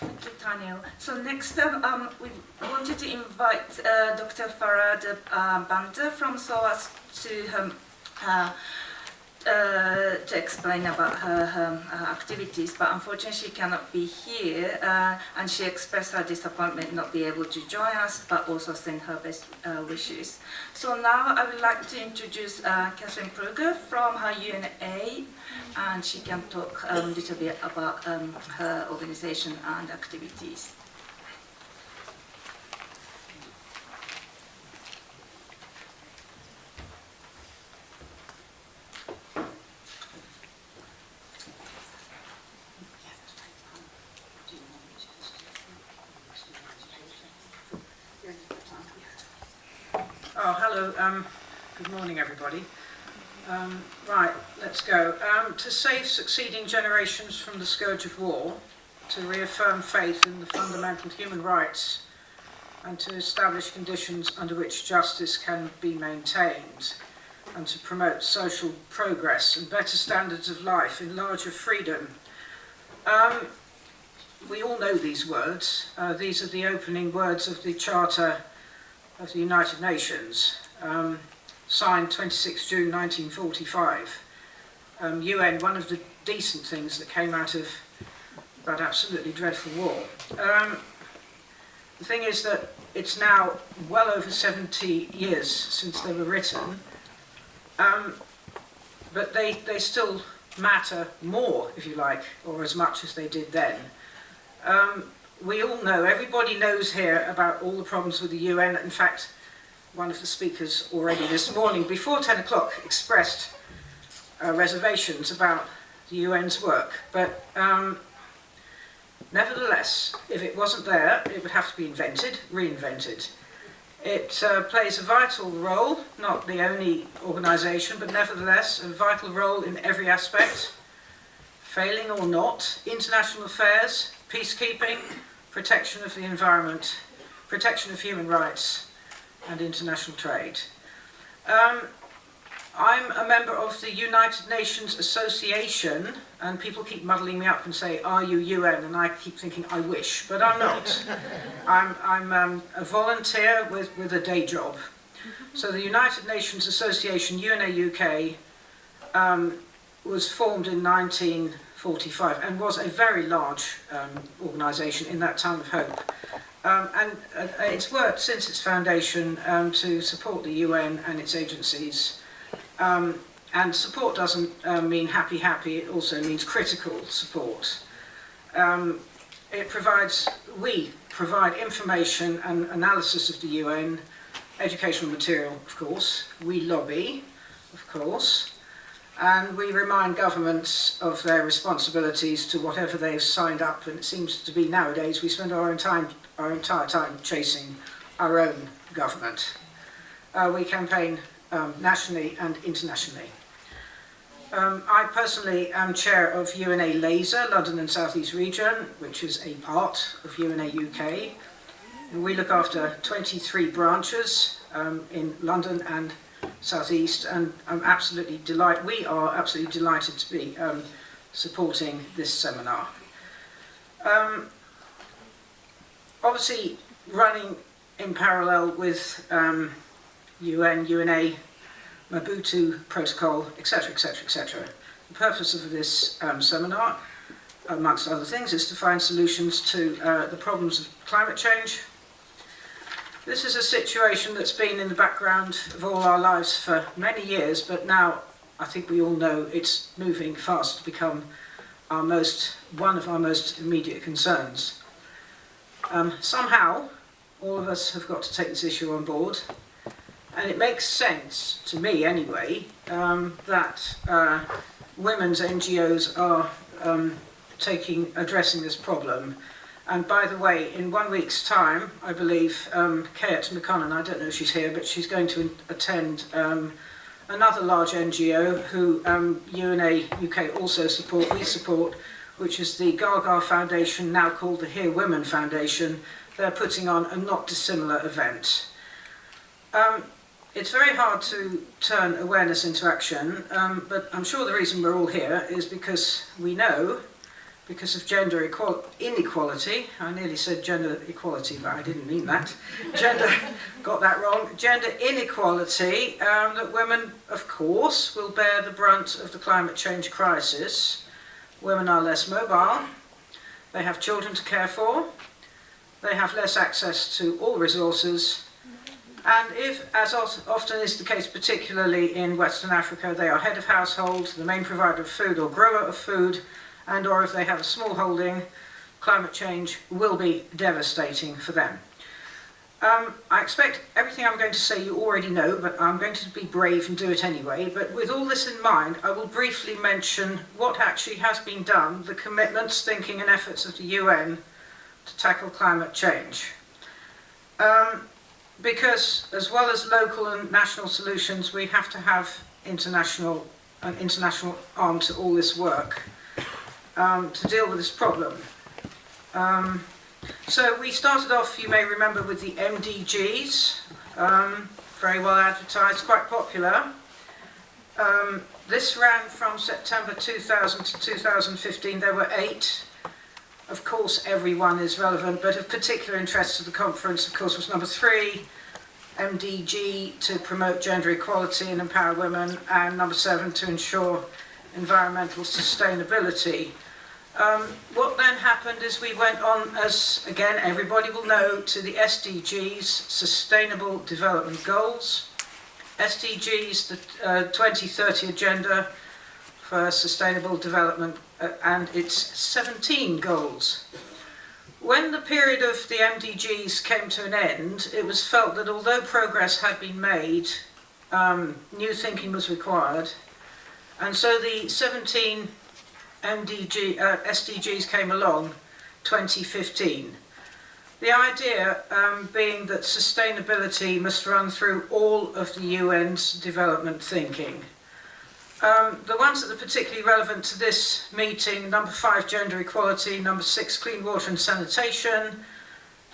Thank you, Daniel. So next up, we wanted to invite Dr. Farad Banda from SOAS to explain about her activities, but unfortunately she cannot be here, and she expressed her disappointment not be able to join us, but also send her best wishes. So now I would like to introduce Catherine Pluygers from her UNA, and she can talk a little bit about her organization and activities. Oh, hello. Good morning, everybody. Right, let's go. To save succeeding generations from the scourge of war, to reaffirm faith in the fundamental human rights, and to establish conditions under which justice can be maintained, and to promote social progress and better standards of life in larger freedom. We all know these words. These are the opening words of the Charter of the United Nations, signed 26 June 1945. UN, one of the decent things that came out of that absolutely dreadful war. The thing is that it's now well over 70 years since they were written, but they still matter more, if you like, or as much as they did then. We all know, everybody knows here about all the problems with the UN. In fact, one of the speakers already this morning, before 10 o'clock, expressed reservations about the UN's work. But nevertheless, if it wasn't there, it would have to be invented, reinvented. It plays a vital role, not the only organisation, but nevertheless a vital role in every aspect, failing or not, international affairs, peacekeeping, protection of the environment, protection of human rights, and international trade. I'm a member of the United Nations Association, and people keep muddling me up and say, "Are you UN?" And I keep thinking, I wish, but I'm not. I'm a volunteer with a day job. So the United Nations Association, UNA UK, was formed in 1945 and was a very large organisation in that time of hope. And it's worked since its foundation to support the UN and its agencies. And support doesn't mean happy, it also means critical support. We provide information and analysis of the UN, educational material, of course. We lobby, of course. And we remind governments of their responsibilities to whatever they've signed up. And it seems to be nowadays we spend our entire time chasing our own government. We campaign nationally and internationally. I personally am chair of UNA LaSER, London and South East Region, which is a part of UNA UK. And we look after 23 branches in London and South East, and we are absolutely delighted to be supporting this seminar. Obviously, running in parallel with UNA, Maputo Protocol, etc., etc., etc. The purpose of this seminar, amongst other things, is to find solutions to the problems of climate change. This is a situation that's been in the background of all our lives for many years, but now I think we all know it's moving fast to become one of our most immediate concerns. Somehow, all of us have got to take this issue on board. And it makes sense, to me anyway, that women's NGOs are addressing this problem. And by the way, in 1 week's time, I believe Kate McConnell, I don't know if she's here, but she's going to attend another large NGO who UNA UK also we support, which is the Gaga Foundation, now called the Here Women Foundation. They're putting on a not dissimilar event. It's very hard to turn awareness into action, but I'm sure the reason we're all here is because we know, because of gender inequality. I nearly said gender equality, but I didn't mean that. Got that wrong. Gender inequality, that women, of course, will bear the brunt of the climate change crisis. Women are less mobile, they have children to care for, they have less access to all resources, and if, as often is the case, particularly in Western Africa, they are head of household, the main provider of food or grower of food, and or if they have a small holding, climate change will be devastating for them. I expect everything I'm going to say you already know, but I'm going to be brave and do it anyway. But with all this in mind, I will briefly mention what actually has been done, the commitments, thinking and efforts of the UN to tackle climate change. Because as well as local and national solutions, we have to have an international arm to all this work to deal with this problem. So we started off, you may remember, with the MDGs, very well advertised, quite popular. This ran from September 2000 to 2015. There were 8. Of course, every one is relevant, but of particular interest to the conference, of course, was number 3, MDG, to promote gender equality and empower women, and number 7, to ensure environmental sustainability. What then happened is we went on, as again everybody will know, to the SDGs, Sustainable Development Goals. SDGs, the 2030 Agenda for Sustainable Development, and its 17 goals. When the period of the MDGs came to an end, it was felt that although progress had been made, new thinking was required, and so the 17 SDGs came along 2015. The idea being that sustainability must run through all of the UN's development thinking. The ones that are particularly relevant to this meeting: number 5, gender equality; number 6, clean water and sanitation;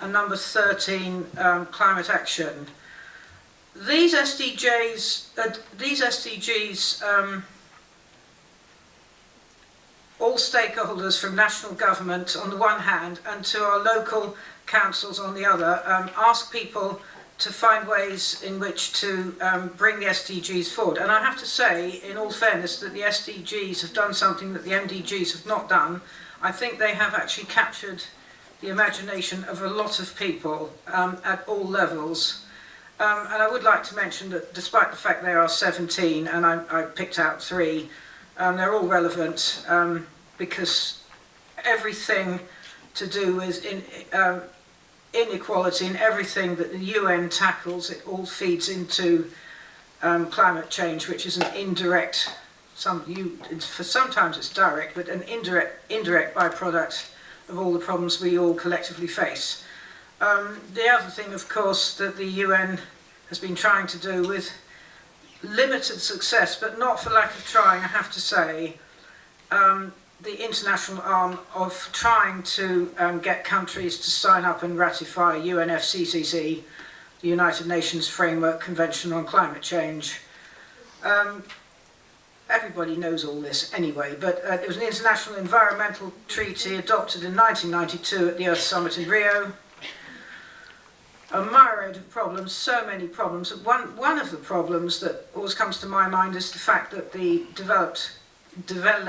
and number 13, climate action. These SDGs, all stakeholders from national government on the one hand and to our local councils on the other, ask people to find ways in which to bring the SDGs forward. And I have to say, in all fairness, that the SDGs have done something that the MDGs have not done. I think they have actually captured the imagination of a lot of people at all levels. And I would like to mention that despite the fact there are 17, and I picked out 3, they're all relevant because everything to do with inequality and everything that the UN tackles, it all feeds into climate change, which is an indirect, sometimes it's direct, but an indirect byproduct of all the problems we all collectively face. The other thing, of course, that the UN has been trying to do with limited success, but not for lack of trying, I have to say, the international arm of trying to get countries to sign up and ratify UNFCCC, the United Nations Framework Convention on Climate Change. Everybody knows all this anyway, but it was an international environmental treaty adopted in 1992 at the Earth Summit in Rio. A myriad of problems, so many problems. One of the problems that always comes to my mind is the fact that the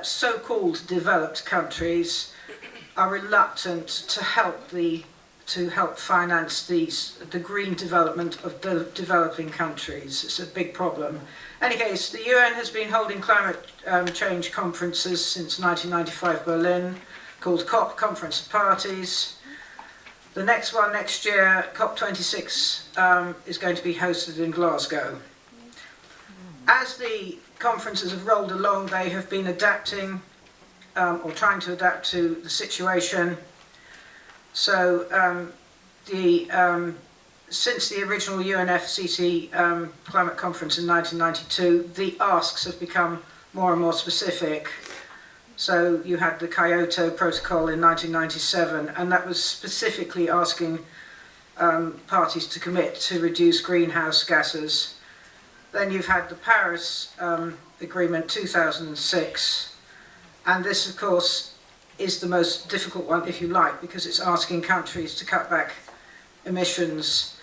so-called developed countries are reluctant to help finance the green development of the developing countries. It's a big problem. In any case, the UN has been holding climate change conferences since 1995 Berlin, called COP, Conference of Parties. The next one next year, COP26, is going to be hosted in Glasgow. As the conferences have rolled along, they have been adapting or trying to adapt to the situation. So since the original UNFCCC climate conference in 1992, the asks have become more and more specific. So you had the Kyoto Protocol in 1997, and that was specifically asking parties to commit to reduce greenhouse gases. Then you've had the Paris Agreement 2006, and this, of course, is the most difficult one, if you like, because it's asking countries to cut back emissions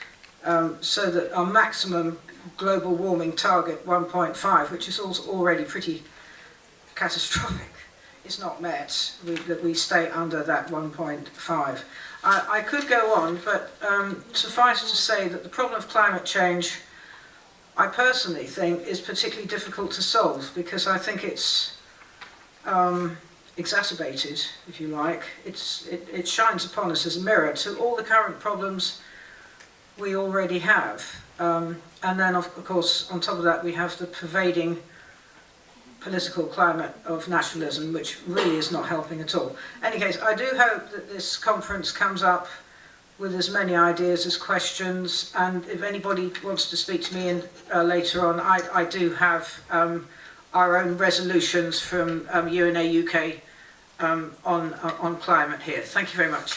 so that our maximum global warming target, 1.5, which is also already pretty catastrophic, is not met, that we stay under that 1.5. I could go on, but suffice to say that the problem of climate change, I personally think, is particularly difficult to solve, because I think it's exacerbated, if you like. It shines upon us as a mirror to all the current problems we already have. And then, of course, on top of that, we have the pervading political climate of nationalism, which really is not helping at all. In any case, I do hope that this conference comes up with as many ideas as questions, and if anybody wants to speak to me later on, I do have our own resolutions from UNA UK on climate here. Thank you very much.